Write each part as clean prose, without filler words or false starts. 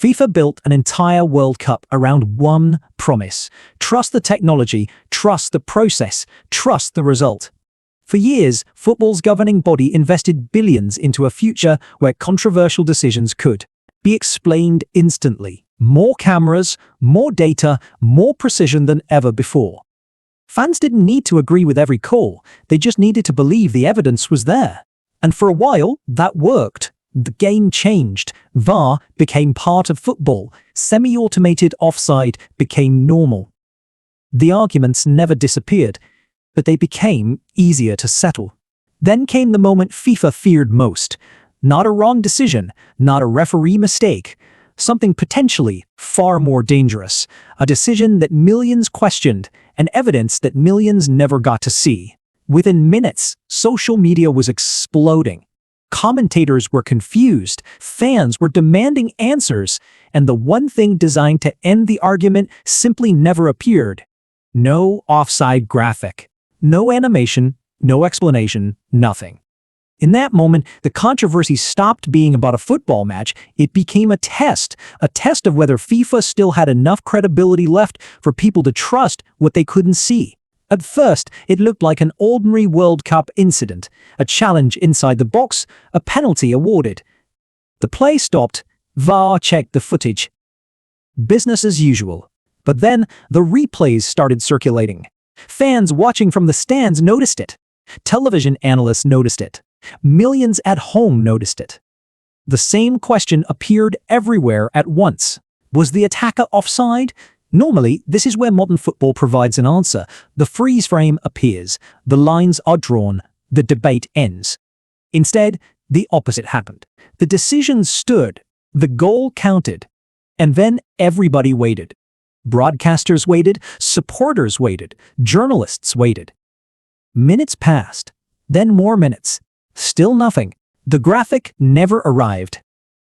FIFA built an entire World Cup around one promise: trust the technology, trust the process, trust the result. For years, football's governing body invested billions into a future where controversial decisions could be explained instantly. More cameras, more data, more precision than ever before. Fans didn't need to agree with every call, they just needed to believe the evidence was there. And for a while, that worked. The game changed. VAR became part of football. Semi-automated offside became normal. The arguments never disappeared, but they became easier to settle. Then came the moment FIFA feared most. Not a wrong decision, not a referee mistake. Something potentially far more dangerous. A decision that millions questioned, and evidence that millions never got to see. Within minutes, social media was exploding. Commentators were confused, fans were demanding answers, and the one thing designed to end the argument simply never appeared. No offside graphic. No animation, no explanation, nothing. In that moment, the controversy stopped being about a football match. It became a test of whether FIFA still had enough credibility left for people to trust what they couldn't see. At first, it looked like an ordinary World Cup incident, a challenge inside the box, a penalty awarded. The play stopped, VAR checked the footage. Business as usual. But then, the replays started circulating. Fans watching from the stands noticed it. Television analysts noticed it. Millions at home noticed it. The same question appeared everywhere at once. Was the attacker offside? Normally, this is where modern football provides an answer. The freeze frame appears, the lines are drawn, the debate ends. Instead, the opposite happened. The decision stood, the goal counted, and then everybody waited. Broadcasters waited, supporters waited, journalists waited. Minutes passed, then more minutes. Still nothing. The graphic never arrived.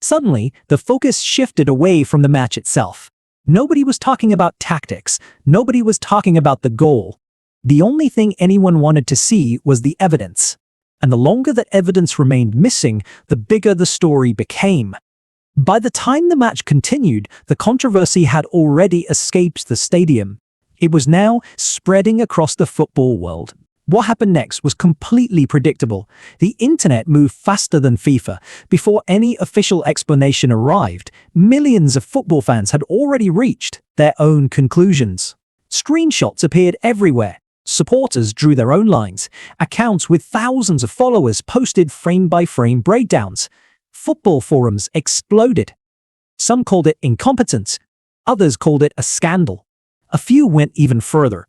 Suddenly, the focus shifted away from the match itself. Nobody was talking about tactics. Nobody was talking about the goal. The only thing anyone wanted to see was the evidence. And the longer that evidence remained missing, the bigger the story became. By the time the match continued, the controversy had already escaped the stadium. It was now spreading across the football world. What happened next was completely predictable. The internet moved faster than FIFA. Before any official explanation arrived, millions of football fans had already reached their own conclusions. Screenshots appeared everywhere. Supporters drew their own lines. Accounts with thousands of followers posted frame-by-frame breakdowns. Football forums exploded. Some called it incompetence. Others called it a scandal. A few went even further.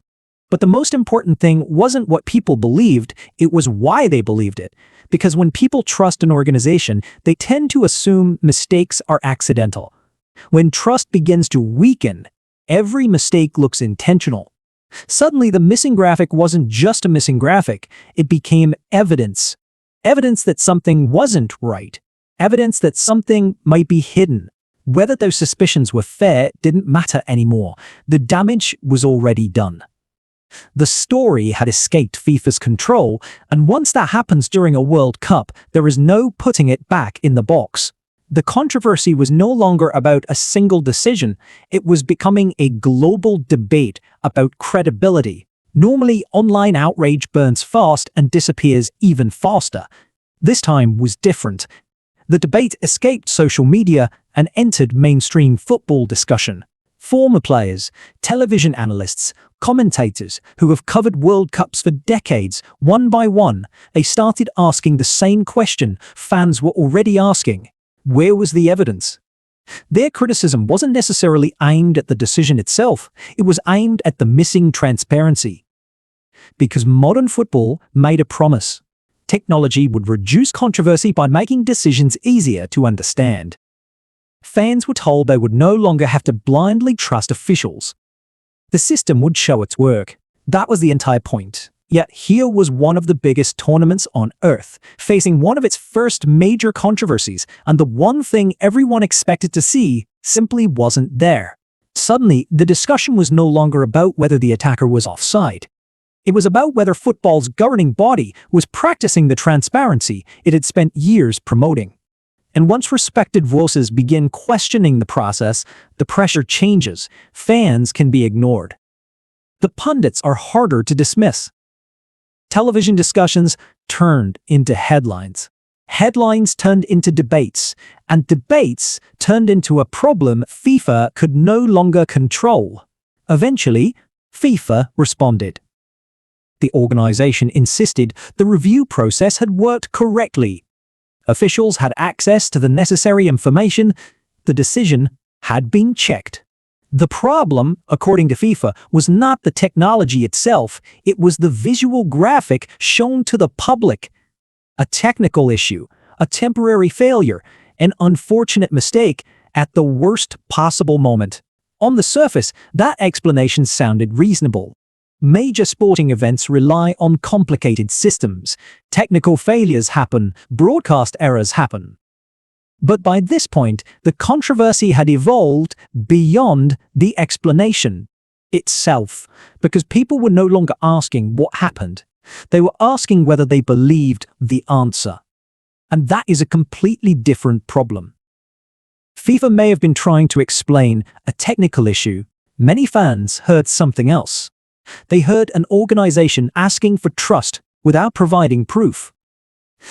But the most important thing wasn't what people believed, it was why they believed it. Because when people trust an organization, they tend to assume mistakes are accidental. When trust begins to weaken, every mistake looks intentional. Suddenly, the missing graphic wasn't just a missing graphic, it became evidence. Evidence that something wasn't right. Evidence that something might be hidden. Whether those suspicions were fair didn't matter anymore. The damage was already done. The story had escaped FIFA's control, and once that happens during a World Cup, there is no putting it back in the box. The controversy was no longer about a single decision, it was becoming a global debate about credibility. Normally, online outrage burns fast and disappears even faster. This time was different. The debate escaped social media and entered mainstream football discussion. Former players, television analysts, commentators who have covered World Cups for decades, one by one, they started asking the same question fans were already asking. Where was the evidence? Their criticism wasn't necessarily aimed at the decision itself, it was aimed at the missing transparency. Because modern football made a promise. Technology would reduce controversy by making decisions easier to understand. Fans were told they would no longer have to blindly trust officials. The system would show its work. That was the entire point. Yet here was one of the biggest tournaments on Earth, facing one of its first major controversies, and the one thing everyone expected to see simply wasn't there. Suddenly, the discussion was no longer about whether the attacker was offside. It was about whether football's governing body was practicing the transparency it had spent years promoting. And once respected voices begin questioning the process, the pressure changes. Fans can be ignored. The pundits are harder to dismiss. Television discussions turned into headlines. Headlines turned into debates, and debates turned into a problem FIFA could no longer control. Eventually, FIFA responded. The organization insisted the review process had worked correctly. Officials had access to the necessary information. The decision had been checked. The problem, according to FIFA, was not the technology itself, it was the visual graphic shown to the public. A technical issue, a temporary failure, an unfortunate mistake at the worst possible moment. On the surface, that explanation sounded reasonable. Major sporting events rely on complicated systems. Technical failures happen, broadcast errors happen. But by this point, the controversy had evolved beyond the explanation itself, because people were no longer asking what happened. They were asking whether they believed the answer. And that is a completely different problem. FIFA may have been trying to explain a technical issue. Many fans heard something else. They heard an organization asking for trust without providing proof.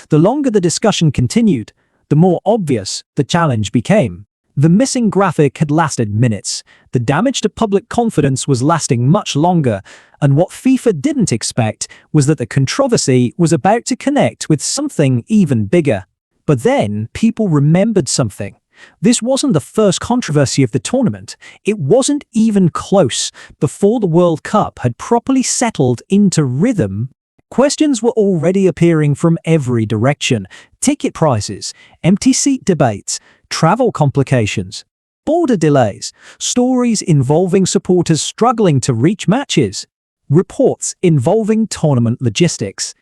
The longer the discussion continued, the more obvious the challenge became. The missing graphic had lasted minutes, the damage to public confidence was lasting much longer, and what FIFA didn't expect was that the controversy was about to connect with something even bigger. But then people remembered something. This wasn't the first controversy of the tournament. It wasn't even close. Before the World Cup had properly settled into rhythm, questions were already appearing from every direction. Ticket prices, empty seat debates, travel complications, border delays, stories involving supporters struggling to reach matches, reports involving tournament logistics.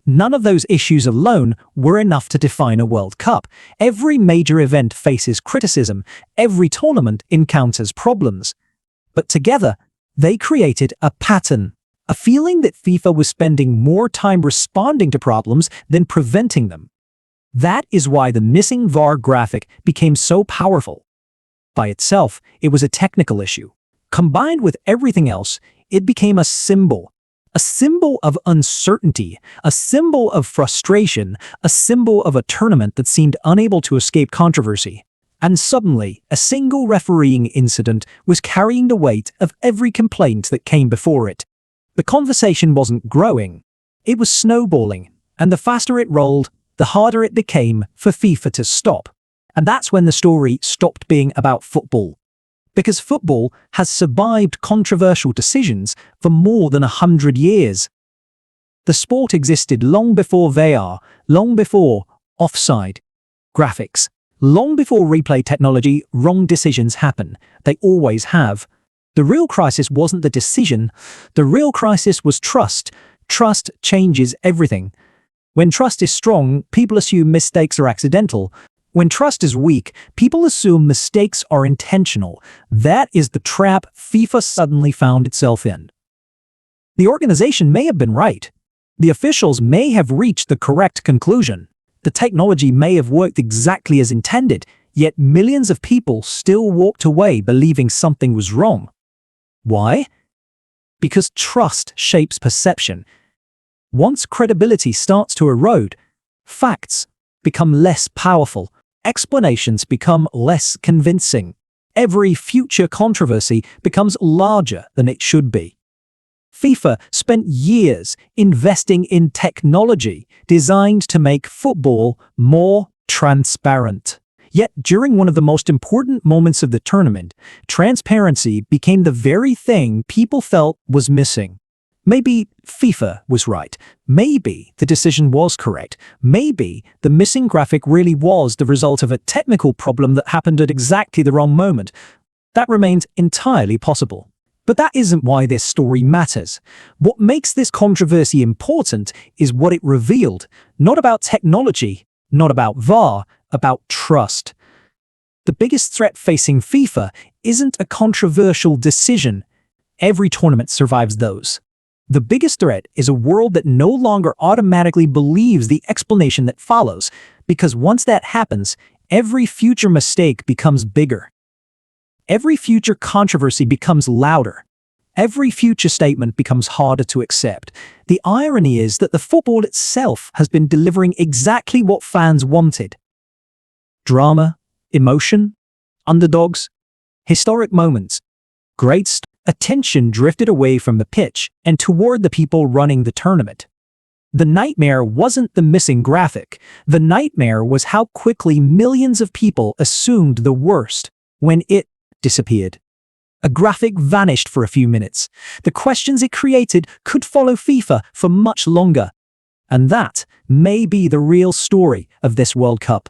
None of those issues alone were enough to define a World Cup. Every major event faces criticism. Every tournament encounters problems. But together, they created a pattern. A feeling that FIFA was spending more time responding to problems than preventing them. That is why the missing VAR graphic became so powerful. By itself, it was a technical issue. Combined with everything else, it became a symbol of uncertainty, a symbol of frustration, a symbol of a tournament that seemed unable to escape controversy. And suddenly, a single refereeing incident was carrying the weight of every complaint that came before it. The conversation wasn't growing, it was snowballing, and the faster it rolled, the harder it became for FIFA to stop. And that's when the story stopped being about football. Because football has survived controversial decisions for more than 100 years. The sport existed long before VAR, long before offside graphics, long before replay technology. Wrong decisions happen. They always have. The real crisis wasn't the decision. The real crisis was trust. Trust changes everything. When trust is strong, people assume mistakes are accidental. When trust is weak, people assume mistakes are intentional. That is the trap FIFA suddenly found itself in. The organization may have been right. The officials may have reached the correct conclusion. The technology may have worked exactly as intended, yet millions of people still walked away believing something was wrong. Why? Because trust shapes perception. Once credibility starts to erode, facts become less powerful. Explanations become less convincing. Every future controversy becomes larger than it should be. FIFA spent years investing in technology designed to make football more transparent. Yet during one of the most important moments of the tournament, transparency became the very thing people felt was missing. Maybe FIFA was right. Maybe the decision was correct. Maybe the missing graphic really was the result of a technical problem that happened at exactly the wrong moment. That remains entirely possible. But that isn't why this story matters. What makes this controversy important is what it revealed. Not about technology, not about VAR, about trust. The biggest threat facing FIFA isn't a controversial decision. Every tournament survives those. The biggest threat is a world that no longer automatically believes the explanation that follows, because once that happens, every future mistake becomes bigger. Every future controversy becomes louder. Every future statement becomes harder to accept. The irony is that the football itself has been delivering exactly what fans wanted. Drama, emotion, underdogs, historic moments. Attention drifted away from the pitch and toward the people running the tournament. The nightmare wasn't the missing graphic. The nightmare was how quickly millions of people assumed the worst when it disappeared. A graphic vanished for a few minutes. The questions it created could follow FIFA for much longer. And that may be the real story of this World Cup.